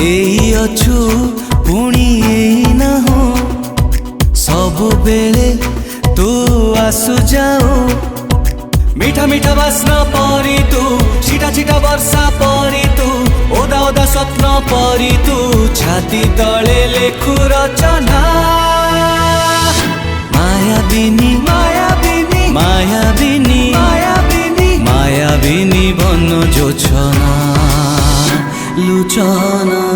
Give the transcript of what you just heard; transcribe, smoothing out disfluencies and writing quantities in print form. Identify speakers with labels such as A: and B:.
A: एई अछु पुणी एई ना हो सब बेले तू आसु जाओ मीठा मीठा बास्ना परी तू छिटा छिटा वर्षा परी तू ओदा ओदा स्वप्न परी तू छाती तले लेखु रचना मायाबिनी मायाबिनी मायाबिनी मायाबिनी मायाबिनी बन जोछना लुचना।